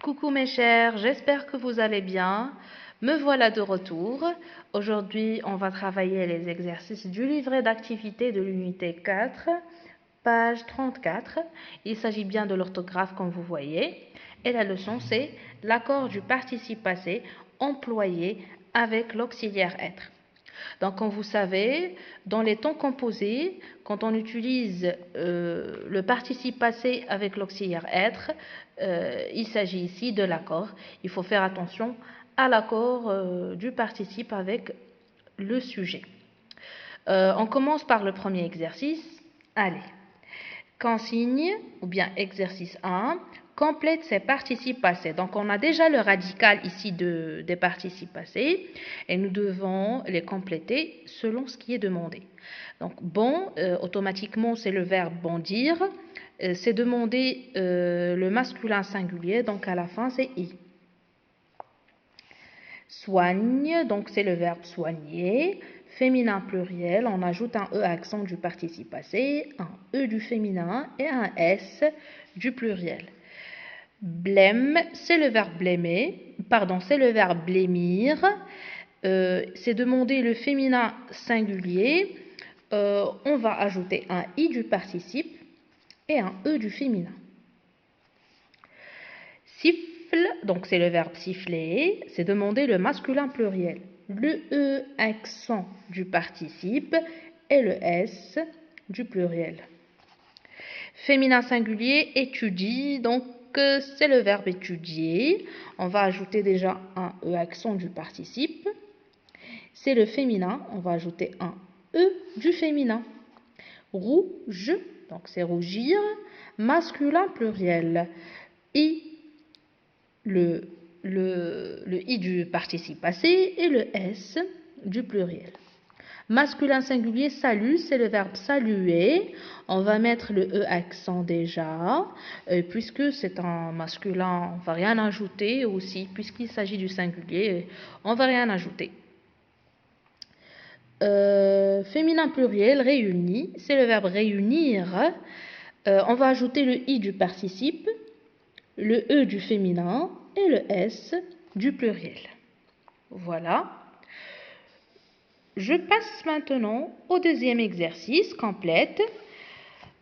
Coucou mes chers, j'espère que vous allez bien. Me voilà de retour. Aujourd'hui, on va travailler les exercices du livret d'activité de l'unité 4, page 34. Il s'agit bien de l'orthographe comme vous voyez. Et la leçon, c'est l'accord du participe passé employé avec l'auxiliaire être. Donc, comme vous savez, dans les temps composés, quand on utilise le participe passé avec l'auxiliaire être, il s'agit ici de l'accord. Il faut faire attention à l'accord du participe avec le sujet. On commence par le premier exercice. Allez. Consigne, ou bien exercice 1, complète ses participes passés. Donc, on a déjà le radical ici des participes passés et nous devons les compléter selon ce qui est demandé. Donc, bon, automatiquement, c'est le verbe bondir. C'est demander le masculin singulier, donc à la fin, c'est i. Soigne, donc c'est le verbe soigner. Féminin pluriel, on ajoute un E accent du participe passé, un E du féminin et un S du pluriel. Blême, c'est le verbe blêmer, pardon, c'est le verbe blêmir. C'est demander le féminin singulier. On va ajouter un I du participe et un E du féminin. Siffle, donc c'est le verbe siffler, c'est demander le masculin pluriel. Le E accent du participe et le S du pluriel. Féminin singulier, étudie, donc c'est le verbe étudier. On va ajouter déjà un E accent du participe. C'est le féminin, on va ajouter un E du féminin. Rouge, donc c'est rougir. Masculin pluriel. I, le I du participe passé et le S du pluriel. Masculin singulier, salut, c'est le verbe saluer. On va mettre le E accent déjà, puisque c'est un masculin, on ne va rien ajouter aussi, puisqu'il s'agit du singulier, on ne va rien ajouter. Féminin pluriel, réuni, c'est le verbe réunir. On va ajouter le I du participe, le E du féminin et le S du pluriel. Voilà. Je passe maintenant au deuxième exercice, complète.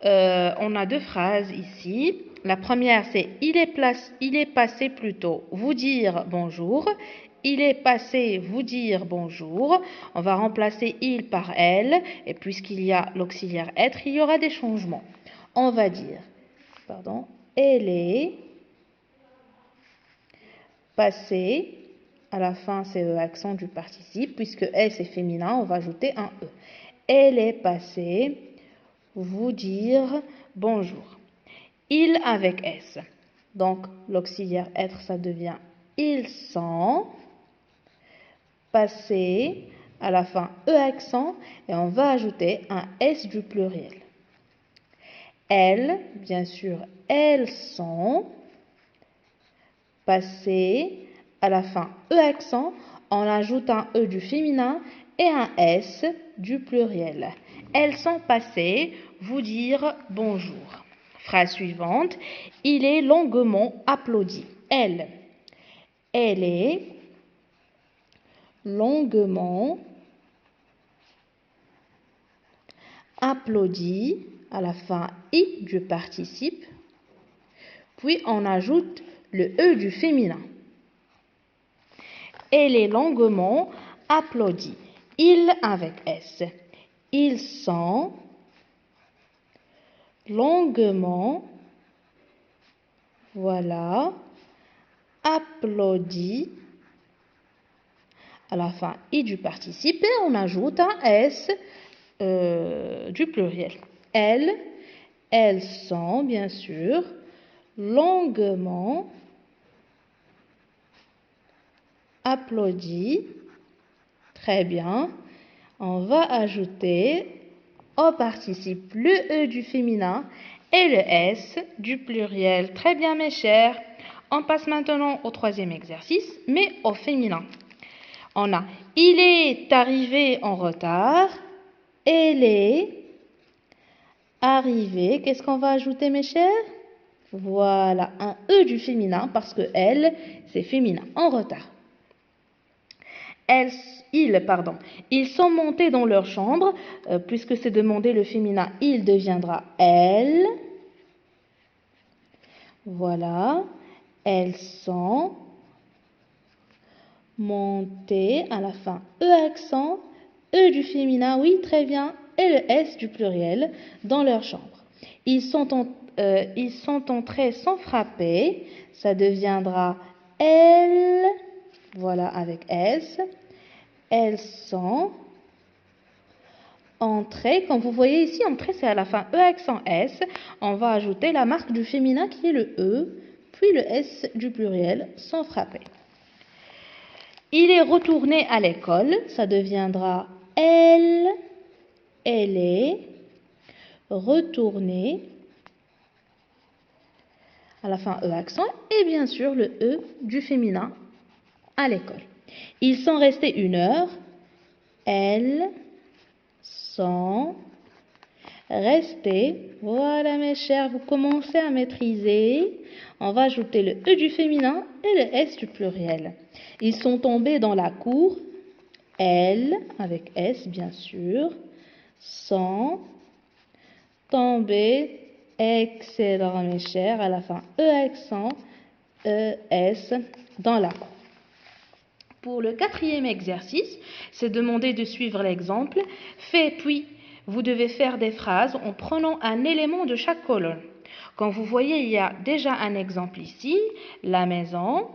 On a deux phrases ici. La première, c'est il est passé plutôt, vous dire bonjour. Il est passé, vous dire bonjour. On va remplacer il par elle. Et puisqu'il y a l'auxiliaire être, il y aura des changements. On va dire, pardon, elle est passée. À la fin, c'est l'accent du participe. Puisque elle, c'est féminin, on va ajouter un E. Elle est passée, vous dire bonjour. Il avec S. Donc, l'auxiliaire être, ça devient ils sont. Passé, à la fin, E accent. Et on va ajouter un S du pluriel. Elles, bien sûr, elles sont. Passé, à la fin, E accent. On ajoute un E du féminin et un S du pluriel. Elles sont passées, vous dire bonjour. Phrase suivante. Il est longuement applaudi. Elle est longuement applaudie. À la fin, I du participe. Puis on ajoute le E du féminin. Elle est longuement applaudie. Il avec S. Ils sont longuement, voilà, applaudis. À la fin, I du participe et on ajoute un S du pluriel. Elles sont, bien sûr, longuement applaudis. Très bien. On va ajouter au participe le E du féminin et le S du pluriel. Très bien, mes chers. On passe maintenant au troisième exercice, mais au féminin. On a il est arrivé en retard. Elle est arrivée. Qu'est-ce qu'on va ajouter, mes chers? Voilà, un E du féminin parce que elle, c'est féminin, en retard. Elles, ils sont montés dans leur chambre, puisque c'est demandé le féminin, il deviendra elle. Voilà, elles sont montées, à la fin E accent, E du féminin, oui, très bien, et le S du pluriel dans leur chambre. Ils sont entrés sans frapper, ça deviendra elles, voilà, avec S. Elles sont entrées, comme vous voyez ici, entrée c'est à la fin E accent S. On va ajouter la marque du féminin qui est le E, puis le S du pluriel sans frapper. Il est retourné à l'école, ça deviendra elle est retournée, à la fin E accent, et bien sûr le E du féminin à l'école. Ils sont restés 1 heure, elles sont restées, voilà mes chers, vous commencez à maîtriser. On va ajouter le E du féminin et le S du pluriel. Ils sont tombés dans la cour, elles, avec S bien sûr, sont tombés, excellent mes chers, à la fin E accent, ES dans la cour. Pour le 4e exercice, c'est demandé de suivre l'exemple. Fait puis, vous devez faire des phrases en prenant un élément de chaque colonne. Comme vous voyez, il y a déjà un exemple ici. La maison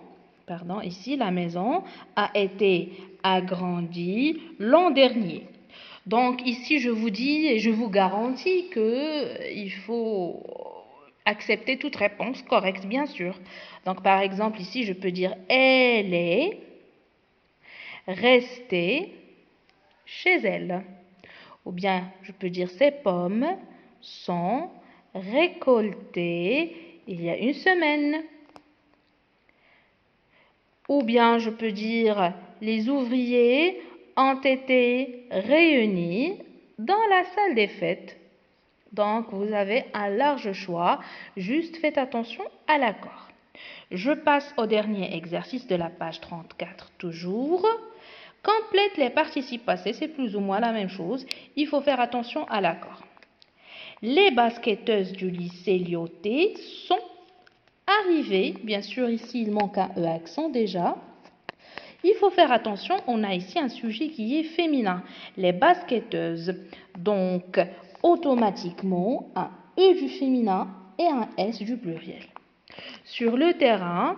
a été agrandie l'an dernier. Donc ici, je vous dis et je vous garantis qu'il faut accepter toute réponse correcte, bien sûr. Donc par exemple, ici, je peux dire « Elle est restée chez elle ». Ou bien, je peux dire « Ces pommes sont récoltées il y a 1 semaine ». Ou bien, je peux dire « Les ouvriers ont été réunis dans la salle des fêtes ». Donc, vous avez un large choix, juste faites attention à l'accord. Je passe au dernier exercice de la page 34 toujours. Complète les participes passés, c'est plus ou moins la même chose. Il faut faire attention à l'accord. Les basketteuses du lycée Lyoté sont arrivées. Bien sûr, ici, il manque un E accent déjà. Il faut faire attention, on a ici un sujet qui est féminin. Les basketteuses. Donc, automatiquement, un E du féminin et un S du pluriel. Sur le terrain,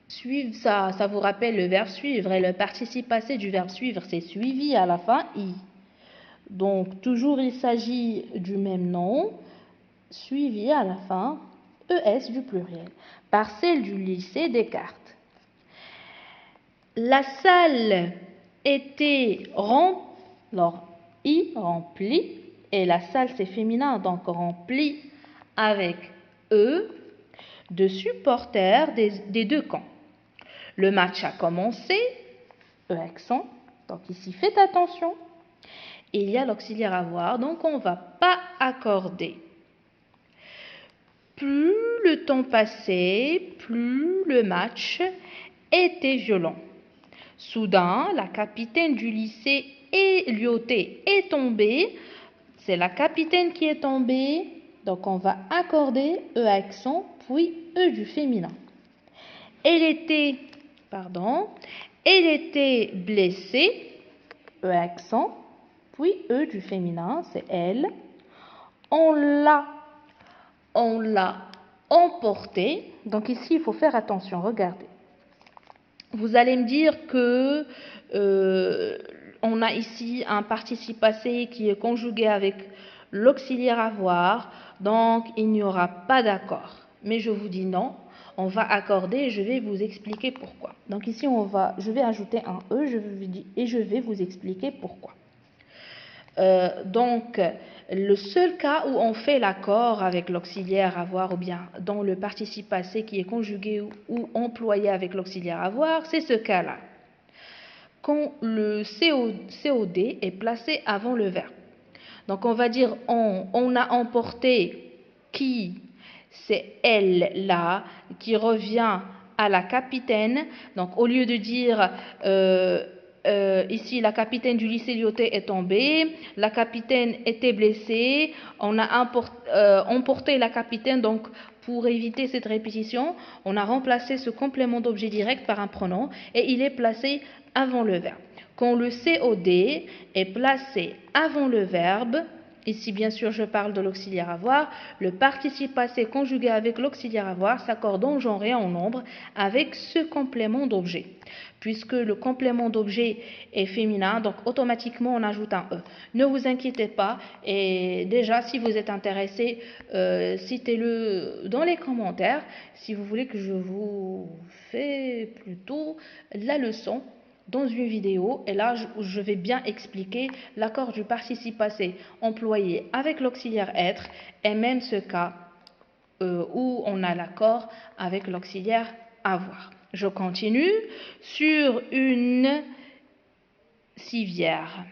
suivre ça vous rappelle le verbe suivre et le participe passé du verbe suivre, c'est suivi à la fin I. Donc, toujours il s'agit du même nom, suivi à la fin ES du pluriel, par celle du lycée Descartes. La salle était remplie, et la salle c'est féminin, donc remplie avec E, de supporters des 2 camps. Le match a commencé, E accent, donc ici faites attention, il y a l'auxiliaire avoir, donc on ne va pas accorder. Plus le temps passait, plus le match était violent. Soudain, la capitaine du lycée Lyoté est tombée. C'est la capitaine qui est tombée. Donc, on va accorder E accent, puis E du féminin. Elle était blessée. E accent, puis E du féminin, c'est elle. On l'a emportée. Donc, ici, il faut faire attention. Regardez. Vous allez me dire que on a ici un participe passé qui est conjugué avec l'auxiliaire avoir, donc il n'y aura pas d'accord. Mais je vous dis non, on va accorder et je vais vous expliquer pourquoi. Donc ici, je vais ajouter un E et je vais vous expliquer pourquoi. Donc, le seul cas où on fait l'accord avec l'auxiliaire avoir ou bien dans le participe passé qui est conjugué ou employé avec l'auxiliaire avoir, c'est ce cas-là. Quand le COD est placé avant le verbe. Donc, on va dire on a emporté qui, c'est elle là qui revient à la capitaine. Donc au lieu de dire ici la capitaine du lycée Lyoté est tombée, la capitaine était blessée, on a emporté la capitaine. Donc pour éviter cette répétition, on a remplacé ce complément d'objet direct par un pronom et il est placé avant le verbe. Quand le COD est placé avant le verbe, ici bien sûr je parle de l'auxiliaire avoir, le participe passé conjugué avec l'auxiliaire avoir s'accorde en genre et en nombre avec ce complément d'objet. Puisque le complément d'objet est féminin, donc automatiquement on ajoute un E. Ne vous inquiétez pas, et déjà si vous êtes intéressé, citez-le dans les commentaires si vous voulez que je vous fais plutôt la leçon dans une vidéo, et là je vais bien expliquer l'accord du participe passé employé avec l'auxiliaire être et même ce cas où on a l'accord avec l'auxiliaire avoir. Je continue sur une civière.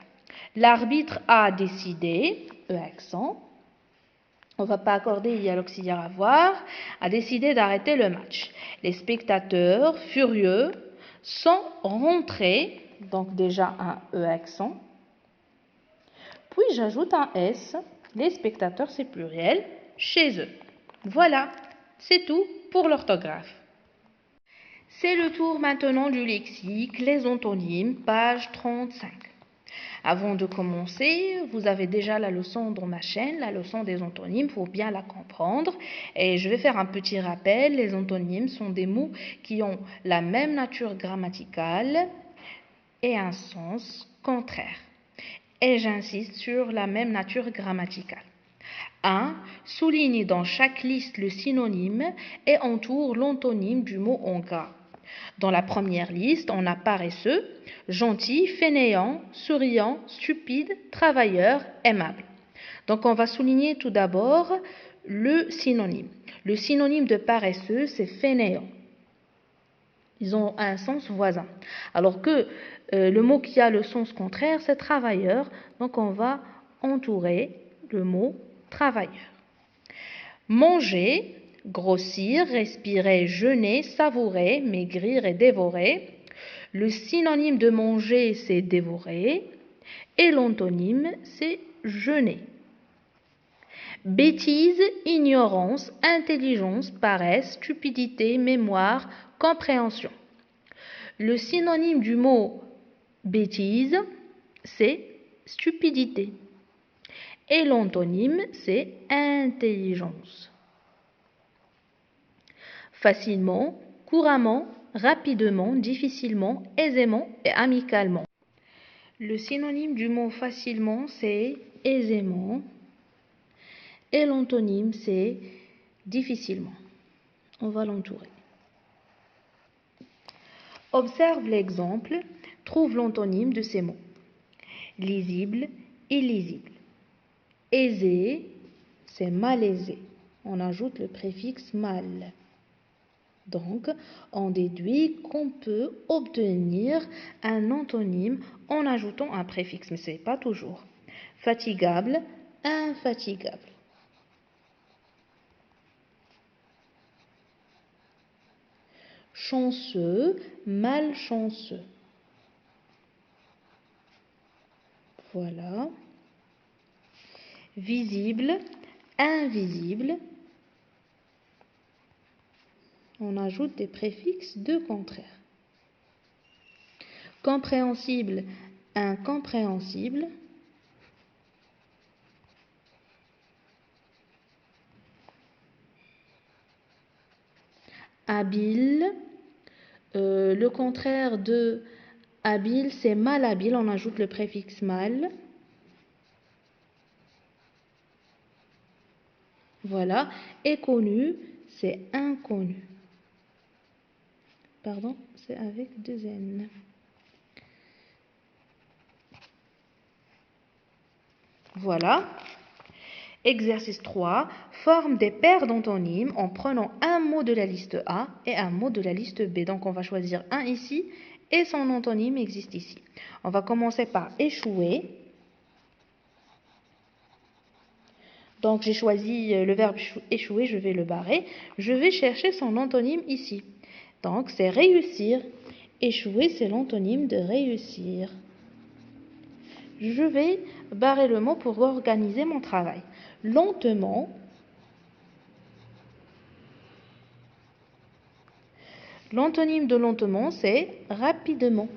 L'arbitre a décidé, E accent, on ne va pas accorder, il y a l'auxiliaire avoir, a décidé d'arrêter le match. Les spectateurs, furieux, sont rentrés, donc déjà un E accent, puis j'ajoute un S, les spectateurs c'est pluriel, chez eux. Voilà, c'est tout pour l'orthographe. C'est le tour maintenant du lexique, les antonymes, page 35. Avant de commencer, vous avez déjà la leçon dans ma chaîne, la leçon des antonymes, il faut bien la comprendre. Et je vais faire un petit rappel, les antonymes sont des mots qui ont la même nature grammaticale et un sens contraire. Et j'insiste sur la même nature grammaticale. 1. Souligne dans chaque liste le synonyme et entoure l'antonyme du mot en gras. Dans la première liste, on a paresseux, gentil, fainéant, souriant, stupide, travailleur, aimable. Donc on va souligner tout d'abord le synonyme. Le synonyme de paresseux, c'est fainéant. Ils ont un sens voisin. Alors que le mot qui a le sens contraire, c'est travailleur. Donc on va entourer le mot travailleur. Manger, grossir, respirer, jeûner, savourer, maigrir et dévorer. Le synonyme de manger, c'est dévorer. Et l'antonyme, c'est jeûner. Bêtise, ignorance, intelligence, paresse, stupidité, mémoire, compréhension. Le synonyme du mot bêtise, c'est stupidité. Et l'antonyme, c'est intelligence. Facilement, couramment, rapidement, difficilement, aisément et amicalement. Le synonyme du mot facilement, c'est aisément. Et l'antonyme, c'est difficilement. On va l'entourer. Observe l'exemple, trouve l'antonyme de ces mots. Lisible, illisible. Aisé, c'est malaisé. On ajoute le préfixe mal. Donc, on déduit qu'on peut obtenir un antonyme en ajoutant un préfixe, mais ce n'est pas toujours. Fatigable, infatigable. Chanceux, malchanceux. Voilà. Visible, invisible. On ajoute des préfixes de contraire. Compréhensible, incompréhensible. Habile, le contraire de habile, c'est malhabile, on ajoute le préfixe mal. Voilà. Et connu, c'est inconnu. Pardon, c'est avec deux N. Voilà. Exercice 3. Forme des paires d'antonymes en prenant un mot de la liste A et un mot de la liste B. Donc on va choisir un ici et son antonyme existe ici. On va commencer par échouer. Donc j'ai choisi le verbe échouer, je vais le barrer. Je vais chercher son antonyme ici. Donc c'est réussir. Échouer, c'est l'antonyme de réussir. Je vais barrer le mot pour organiser mon travail. Lentement. L'antonyme de lentement, c'est rapidement.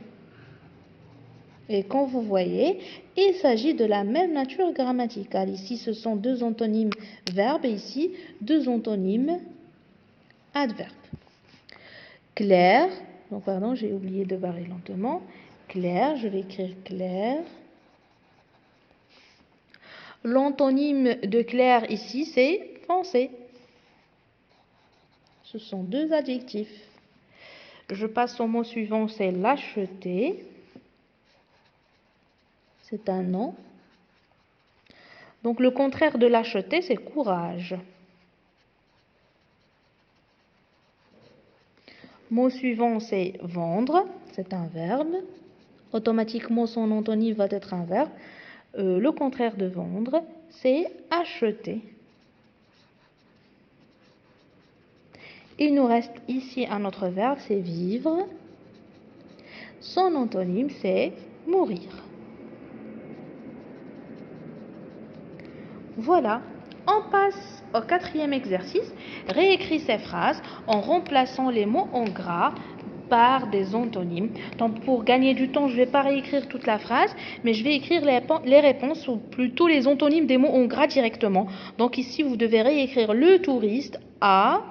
Et comme vous voyez, il s'agit de la même nature grammaticale. Ici, ce sont deux antonymes verbes et ici, deux antonymes adverbes. Claire, donc pardon, j'ai oublié de barrer lentement. Claire, je vais écrire clair. L'antonyme de clair ici, c'est foncé. Ce sont deux adjectifs. Je passe au mot suivant, c'est lâcheté. C'est un nom. Donc le contraire de lâcheté, c'est courage. Mot suivant, c'est vendre. C'est un verbe. Automatiquement, son antonyme va être un verbe. Le contraire de vendre, c'est acheter. Il nous reste ici un autre verbe, c'est vivre. Son antonyme, c'est mourir. Voilà, on passe au quatrième exercice. Réécris ces phrases en remplaçant les mots en gras par des antonymes. Donc pour gagner du temps, je ne vais pas réécrire toute la phrase, mais je vais écrire les réponses ou plutôt les antonymes des mots en gras directement. Donc ici, vous devez réécrire le touriste à,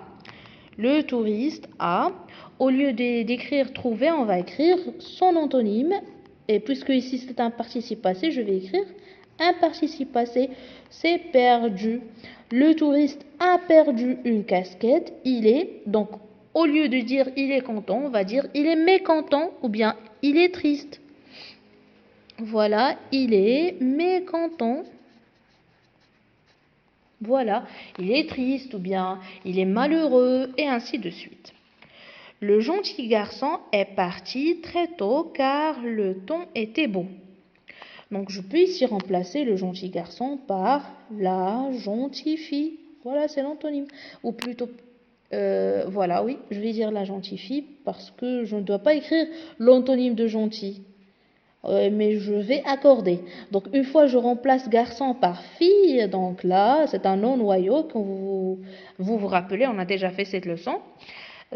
le touriste à. Au lieu d'écrire trouver, on va écrire son antonyme. Et puisque ici c'est un participe passé, je vais écrire un participe passé, c'est perdu. Le touriste a perdu une casquette, il est, donc au lieu de dire il est content, on va dire il est mécontent ou bien il est triste. Voilà, il est mécontent. Voilà, il est triste ou bien il est malheureux et ainsi de suite. Le gentil garçon est parti très tôt car le temps était beau. Donc je peux ici remplacer le gentil garçon par la gentille fille. Voilà, c'est l'antonyme. Ou plutôt, voilà, oui, je vais dire la gentille fille parce que je ne dois pas écrire l'antonyme de gentil. Mais je vais accorder. Donc une fois je remplace garçon par fille, donc là c'est un non-noyau. Quand vous rappelez, on a déjà fait cette leçon.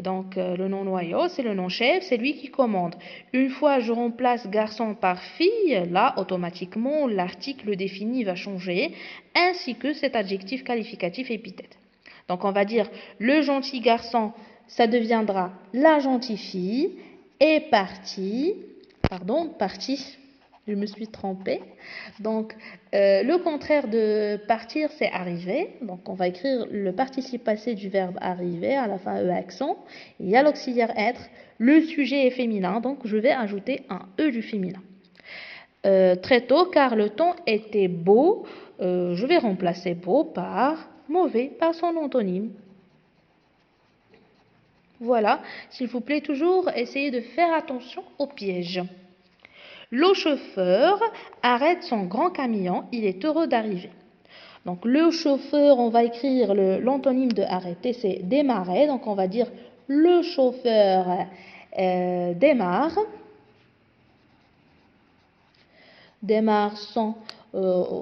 Donc le nom noyau, c'est le nom chef, c'est lui qui commande. Une fois je remplace garçon par fille, là automatiquement l'article défini va changer, ainsi que cet adjectif qualificatif épithète. Donc on va dire le gentil garçon, ça deviendra la gentille fille, est parti, pardon, parti. Je me suis trompée. Donc, le contraire de partir, c'est arriver. Donc, on va écrire le participe passé du verbe arriver à la fin E accent. Il y a l'auxiliaire être. Le sujet est féminin, donc je vais ajouter un E du féminin. Très tôt, car le temps était beau, je vais remplacer beau par mauvais, par son antonyme. Voilà, s'il vous plaît, toujours essayez de faire attention aux pièges. Le chauffeur arrête son grand camion, il est heureux d'arriver. Donc le chauffeur, on va écrire l'antonyme de arrêter, c'est démarrer. Donc on va dire le chauffeur démarre. Démarre son,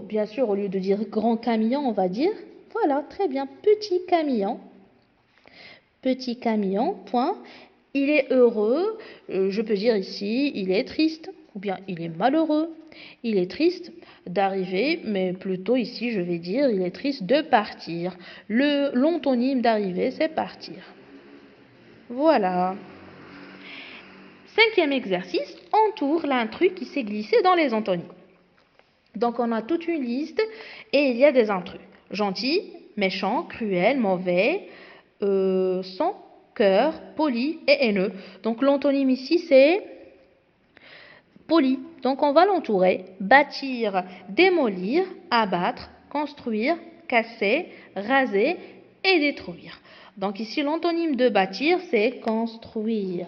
bien sûr, au lieu de dire grand camion, on va dire, voilà, très bien, petit camion. Petit camion, point. Il est heureux, je peux dire ici, il est triste, ou bien il est malheureux. Il est triste d'arriver, mais plutôt ici, je vais dire, il est triste de partir. L'antonyme d'arriver, c'est partir. Voilà. Cinquième exercice, entoure l'intrus qui s'est glissé dans les antonymes. Donc on a toute une liste et il y a des intrus. Gentil, méchant, cruel, mauvais, sans cœur, poli et haineux. Donc l'antonyme ici c'est poli. Donc on va l'entourer. Bâtir, démolir, abattre, construire, casser, raser et détruire. Donc ici l'antonyme de bâtir c'est construire.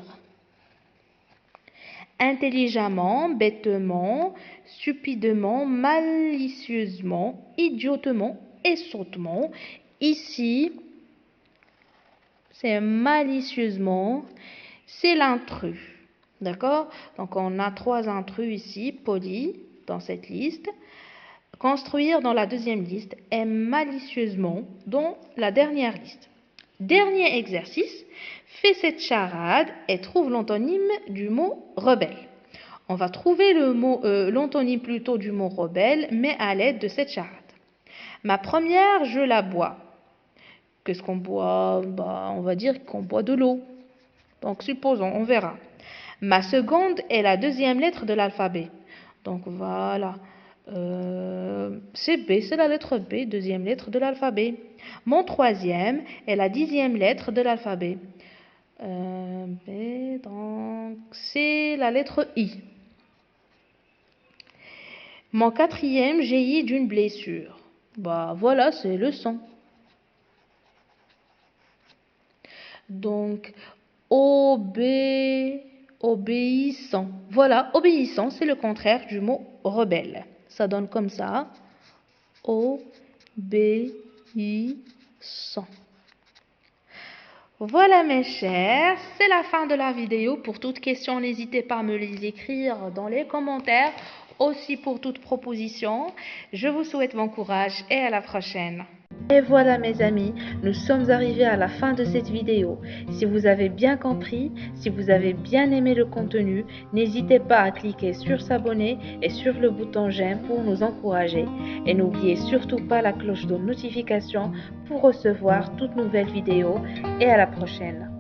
Intelligemment, bêtement, stupidement, malicieusement, idiotement et sottement. Ici, c'est malicieusement, c'est l'intrus. D'accord? Donc, on a 3 intrus ici, polis, dans cette liste. Construire dans la deuxième liste et malicieusement dans la dernière liste. Dernier exercice, fais cette charade et trouve l'antonyme du mot rebelle. On va trouver l'antonyme plutôt du mot rebelle, mais à l'aide de cette charade. Ma première, je la bois. Qu'est-ce qu'on boit? On va dire qu'on boit de l'eau. Donc, supposons, on verra. Ma seconde est la deuxième lettre de l'alphabet. Donc, voilà. C'est B, c'est la lettre B, deuxième lettre de l'alphabet. Mon troisième est la 10e lettre de l'alphabet. B, donc, c'est la lettre I. Mon quatrième jaillit d'une blessure. Voilà, c'est le sang. Donc, obéissant. Voilà, obéissant, c'est le contraire du mot rebelle. Ça donne comme ça. Obéissant. Voilà mes chers, c'est la fin de la vidéo. Pour toute question, n'hésitez pas à me les écrire dans les commentaires. Aussi pour toute proposition. Je vous souhaite bon courage et à la prochaine. Et voilà mes amis, nous sommes arrivés à la fin de cette vidéo. Si vous avez bien compris, si vous avez bien aimé le contenu, n'hésitez pas à cliquer sur s'abonner et sur le bouton j'aime pour nous encourager. Et n'oubliez surtout pas la cloche de notification pour recevoir toutes nouvelles vidéos et à la prochaine.